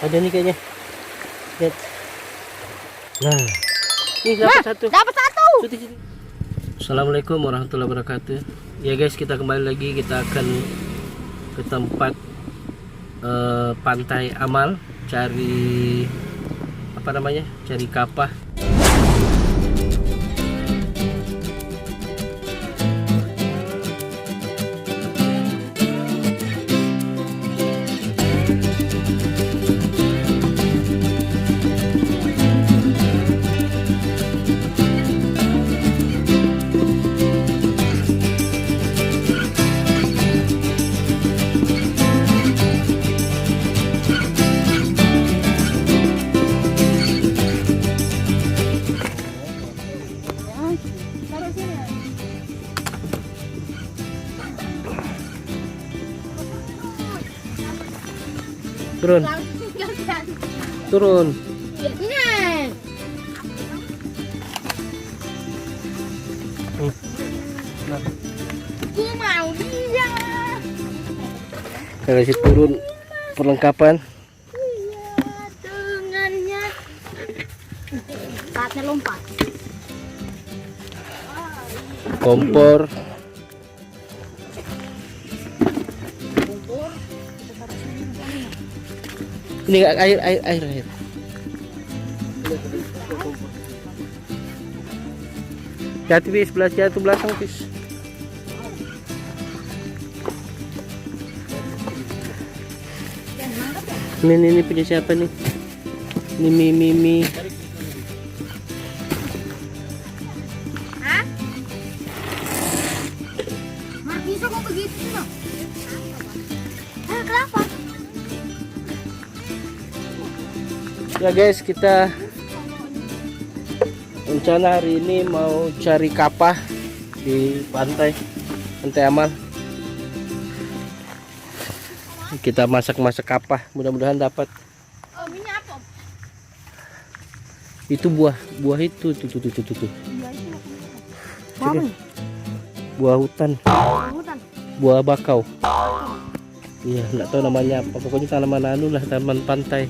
Ada nih kayaknya. Lihat. Nah, nih dapat satu. Dapat satu. Assalamualaikum warahmatullahi wabarakatuh. Ya guys, kita kembali lagi. Kita akan ke tempat Pantai Amal, cari apa namanya? Cari kapah. Turun. Turun. Aku mau dia. Kita kasih turun perlengkapan. Iya, dengannya. Saatnya lompat. Kompor. Ini air. Hati bis, sebelah jatuh belakang bis. Ini punya siapa nih? Ini Mimi. Hah? Mak bisa kok begitu loh. Kenapa? Ya guys, kita rencana hari ini mau cari kapah di pantai Amal. Kita masak kapah, mudah-mudahan dapat. Oh, ini apa? Itu buah itu tuh. Apa? Buah hutan, Hutan. buah bakau. Iya, nggak tahu namanya apa. Pokoknya tanaman tanaman pantai.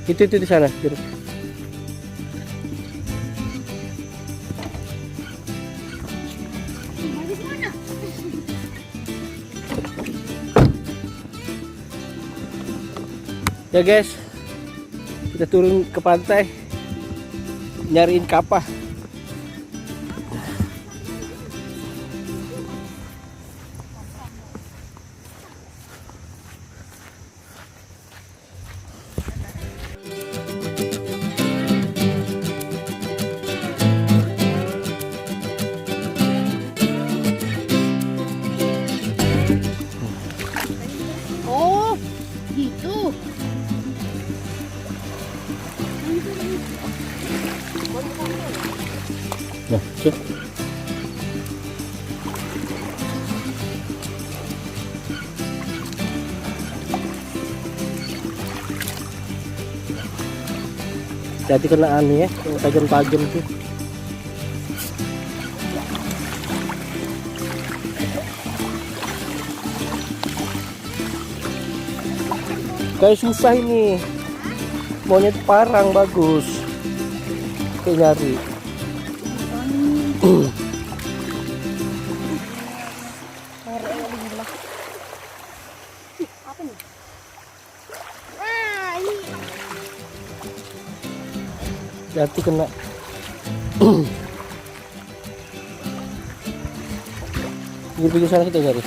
Itu di sana. Ya guys, kita turun ke pantai nyariin kapah. Oh, gitu. Nah, cuk. Jadi kena aneh ya, yang tajam-tajam tuh. Kayak susah ini. Monyet parang bagus. Kayak nyari. Apa nih? Ah, ini. Jati kena. Pinggir sana kita cari.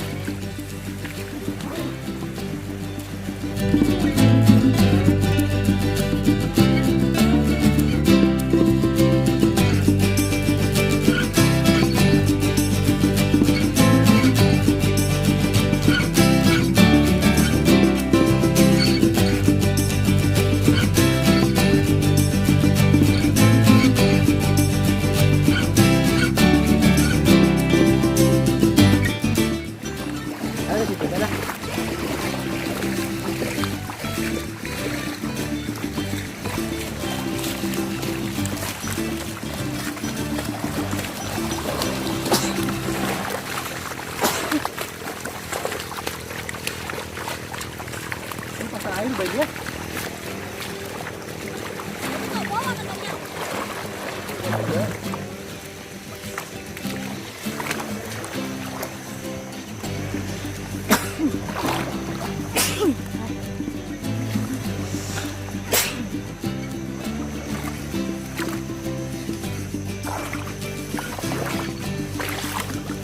Ngapain bayinya?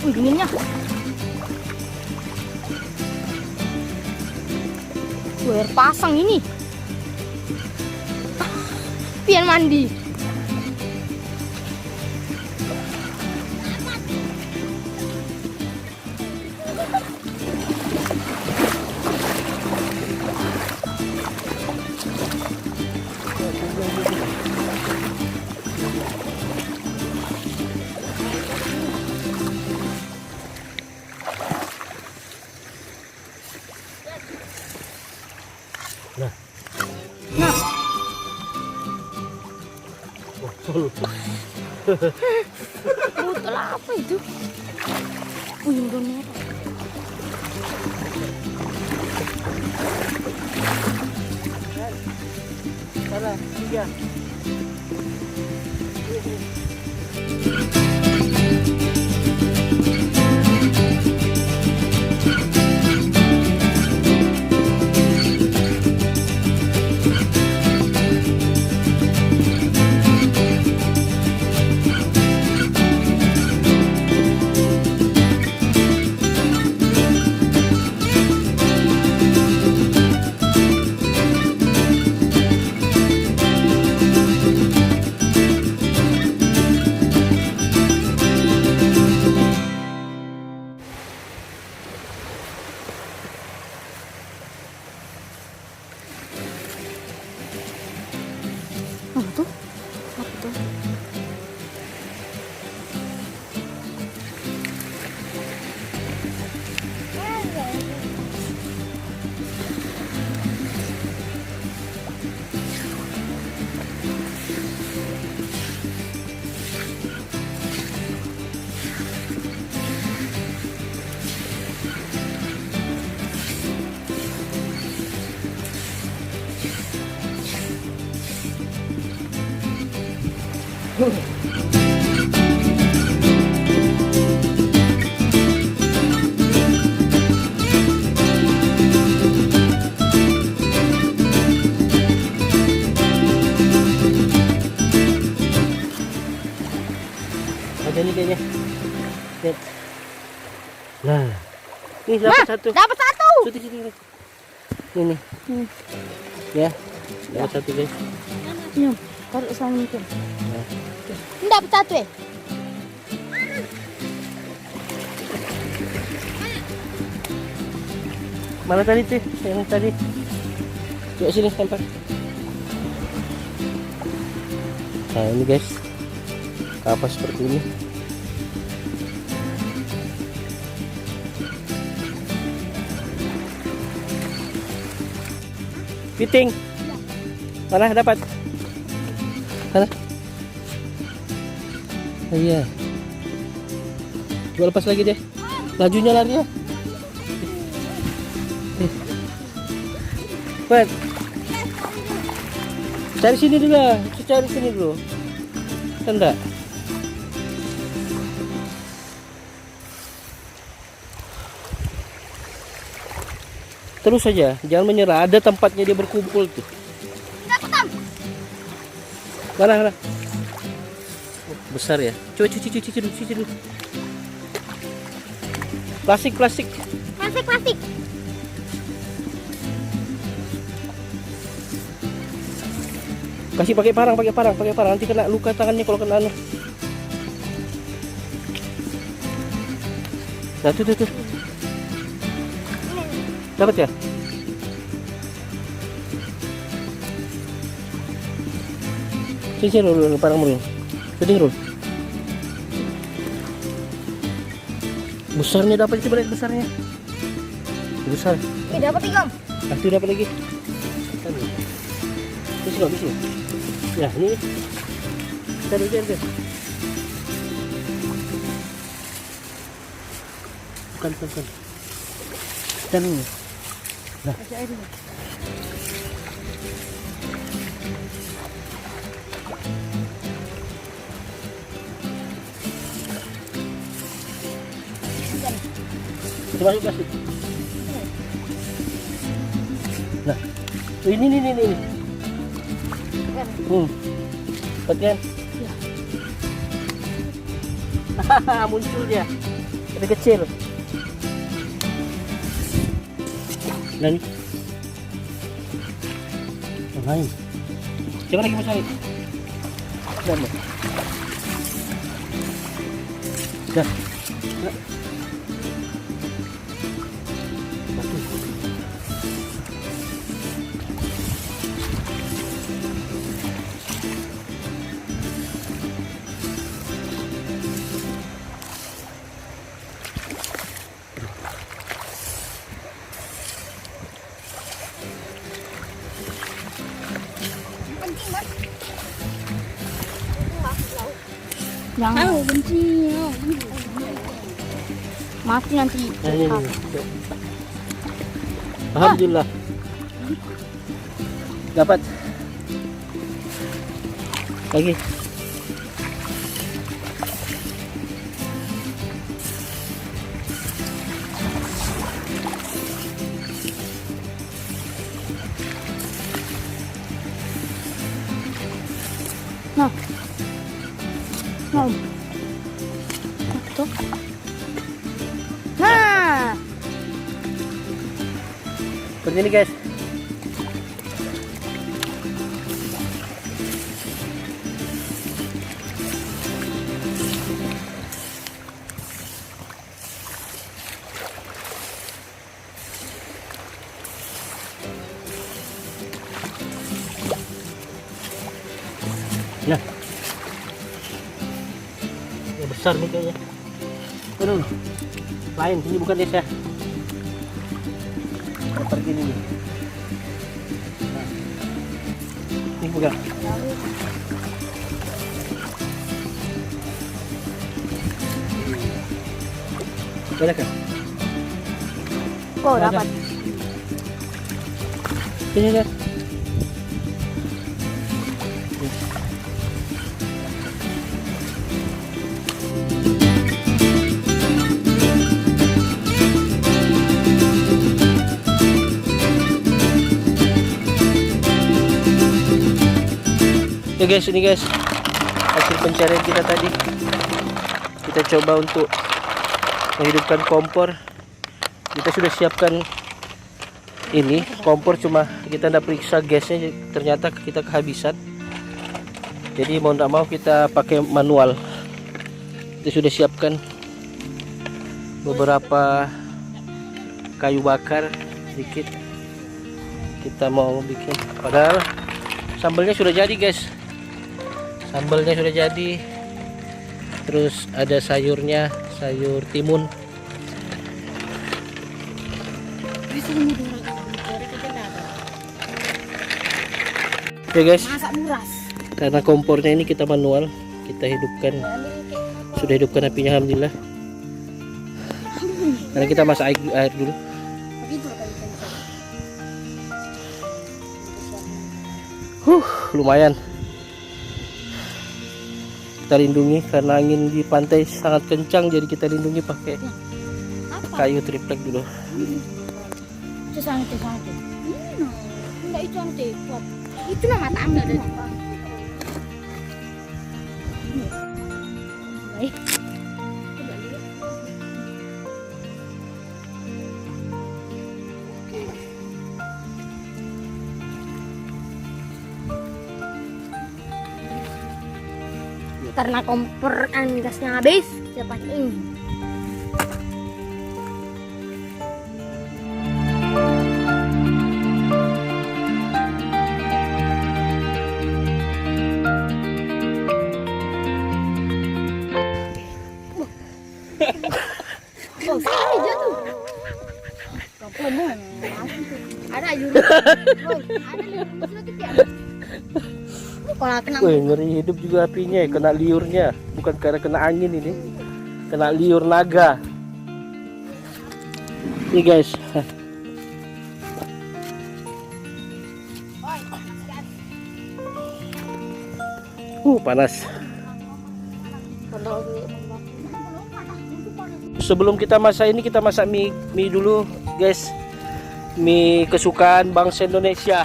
Wih, dinginnya. Air pasang ini. Pian mandi. Nah, botol apa itu? Wih, merah. Sana, 3. Apa tuh? Apa tuh? Ada nih kayaknya. Lihat. Nah, ini dapat satu. Dapat satu. Sini. Ini. Ya, dapat satu guys. Ini, taruh sama mungkin. Nah. Ini dapat satu ya? Mana tadi tuh? Yang tadi. Coba sini lempar. Nah ini guys, kapas seperti ini. Piting. Mana dapat? Mana? Oh iya. Coba lepas lagi deh. Lajunya lari ya. Buat. Cari sini dulu lah. Cari sini dulu. Enggak. Terus saja, jangan menyerah. Ada tempatnya dia berkumpul tuh. Dapat. Mana? Oh, besar ya. Coba cuci dulu. Plastik. Plastik. Kasih pakai parang. Nanti kena luka tangannya kalau kena anu. Nah, tuh. Dapat ya? Sini dulu parang mulu. Sedih dulu. Besarnya dapat coba lihat besarnya. Besar. Dapat 3. Pasti dapat lagi. Terus sini. Ya, ini. Cari. Bukan. Dan ini. Nah. Coba masuk kasih. Nah, ini. Bagian. Hahaha, muncul dia. Tapi kecil. Dan lain. Coba lagi mau cari. Dah. Dah. Jangan benci. Mati nanti. Ini. Alhamdulillah. Dapat. Lagi. Nah. Nah. Tuh. Nah. Seperti ini guys. Nah, ya besar nih kayaknya. Aduh, lain ini bukan desa. Seperti ini nih. Nah, ini bukan. Boleh kan? Oh, dapat. Ini guys. Oke guys, ini guys hasil pencarian kita tadi. Kita coba untuk menghidupkan kompor. Kita sudah siapkan ini kompor, cuma kita tidak periksa gasnya, ternyata kita kehabisan. Jadi mau tidak mau kita pakai manual. Kita sudah siapkan beberapa kayu bakar sedikit. Kita mau bikin, padahal sambalnya sudah jadi guys. Sambalnya sudah jadi, terus ada sayurnya, sayur timun. Oke guys, Masak muras. karena kompornya ini kita manual, kita hidupkan, sudah hidupkan apinya alhamdulillah. Karena kita masak air dulu. Lumayan. Kita lindungi karena angin di pantai sangat kencang, jadi kita lindungi pakai kayu triplek dulu. Itu sangat. Enggak itu ante kuat. Itu nama tangga dari. Baik. Karena kompor gasnya habis, saya pakai ini. Oh, jatuh. Ada juru. Ada juru sedikit ya. Kalau kena Wih, ngeri hidup juga apinya, kena liurnya, bukan karena kena angin ini, kena liur naga. Ini guys. Panas. Sebelum kita masak ini, kita masak mie dulu, guys. Mie kesukaan bangsa Indonesia.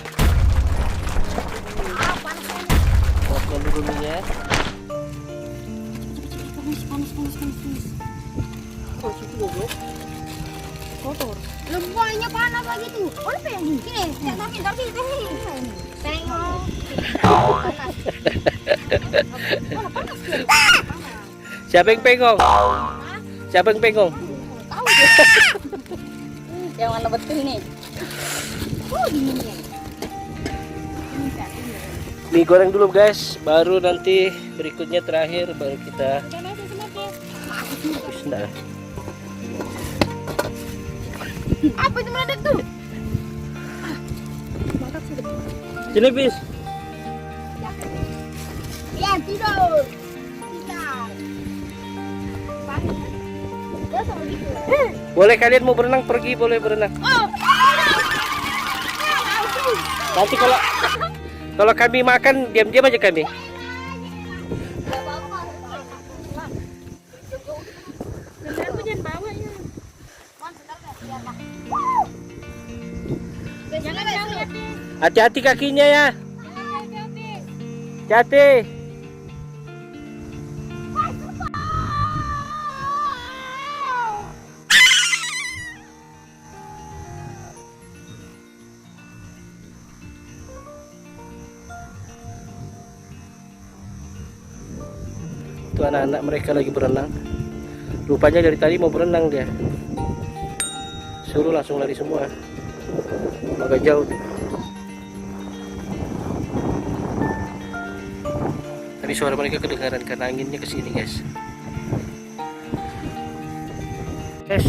Masukkan dulu minyak. Kotor. Lembanya panas lagi tuh. Oh, pengen. Sini, tapi. Tengok. Siapa yang pengong? Siapa yang pengong? Tahu. Yang mana betul nih? Oh, dinginnya. Mie goreng dulu, guys. Baru nanti berikutnya terakhir baru kita. Bismillah. Apa itu meledak tuh? Sini, bis. Ya, tidur. Boleh, kalian mau berenang pergi, boleh berenang. Nanti kalau kami makan diam-diam aja kami. Hati-hati kakinya ya. Hati-hati. Itu anak-anak mereka lagi berenang. Rupanya dari tadi mau berenang dia. Suruh langsung lari semua. Agak jauh. Tapi suara mereka kedengaran karena anginnya kesini, guys. Guys,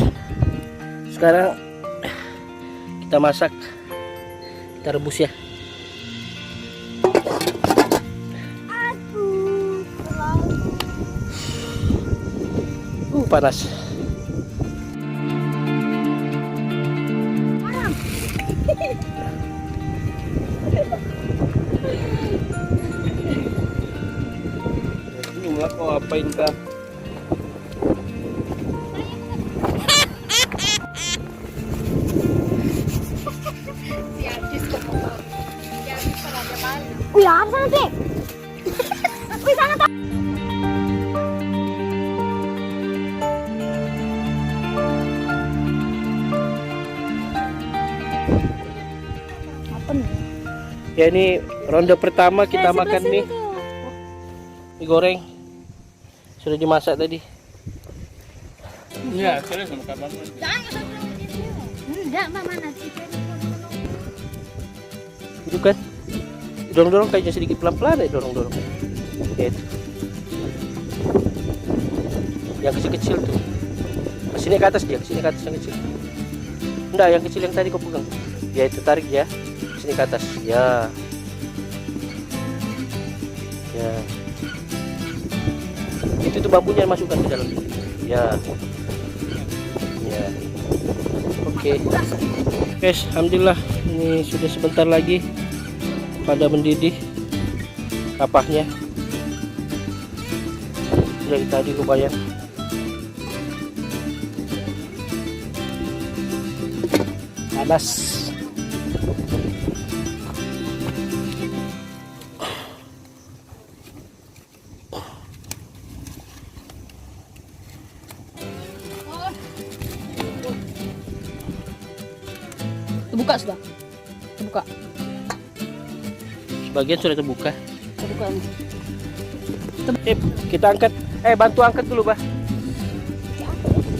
sekarang kita masak. Kita rebus ya. Panas. Ini nggak kok apain kah? Wih, apa sana sih? Wih, sana tak? Ya, ini ronde pertama kita makan mie goreng. Sudah dimasak tadi. Iya, terus sama kabar. Enggak, Mama nanti. Itu kan dorong-dorong kayaknya sedikit pelan-pelan ya, dorong-dorong. Gitu. Yang kecil-kecil tuh. Kesini ke atas dia, kesini ke atas yang kecil. Enggak, yang kecil yang tadi kau pegang. Ya itu tarik ya. Sini ke atas. Ya. Ya. Itu tuh bambunya masukkan ke dalam. Ya. Ya. Oke. Guys, alhamdulillah ini sudah sebentar lagi pada mendidih kapahnya. Dari tadi lumayan. Panas. Terbuka sudah. Terbuka. Sebagian sudah terbuka. Terbuka. Kita angkat. Bantu angkat dulu, Bah.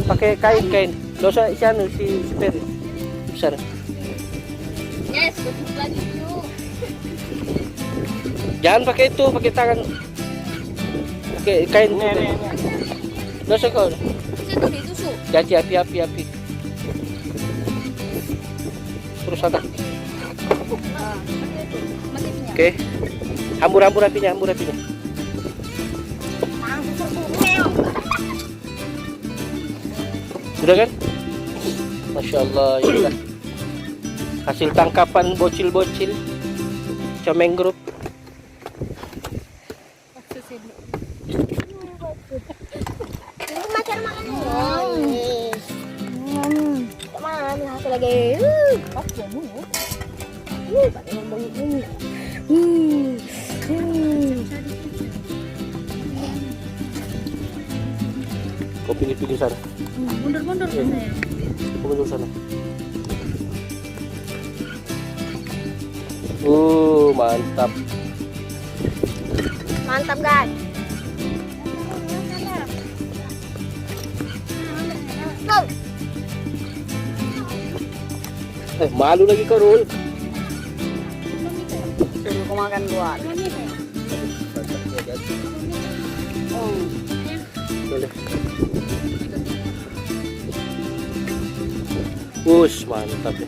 Pakai kain. Gak usah si spare. Besar. Yes, tutup lagi yuk. Jangan pakai itu, pakai tangan. Pakai kain. Gak usah kau. Situ ditusuk. Jadi api. Terus ada. Oke. Hambur apinya. Sudah kan? Masya Allah, inilah hasil tangkapan bocil-bocil Comeng Group. lagi. Pas ya mulu. Pakai ngomong ini. Kau pilih sana. Mundur-mundur Iya. sana ya. Kau pilih sana. Mantap. Mantap, guys. Go. Malu lagi kau, Rul. Suruh kau makan luar. Boleh. Wush, mantap ya.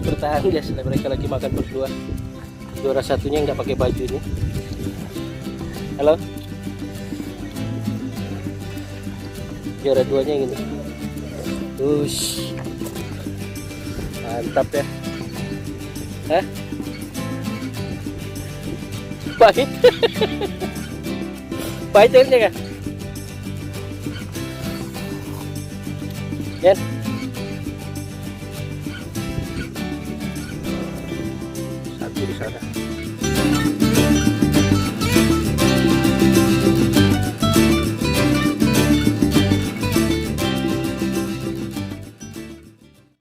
Bertahan guys, mereka lagi makan berdua. Juara satunya nggak pakai baju ini. Halo. Juara duanya yang ini. Wush. Mantap ya. Hah? Pahit. Pahit airnya kah? Yan. Satu di sana.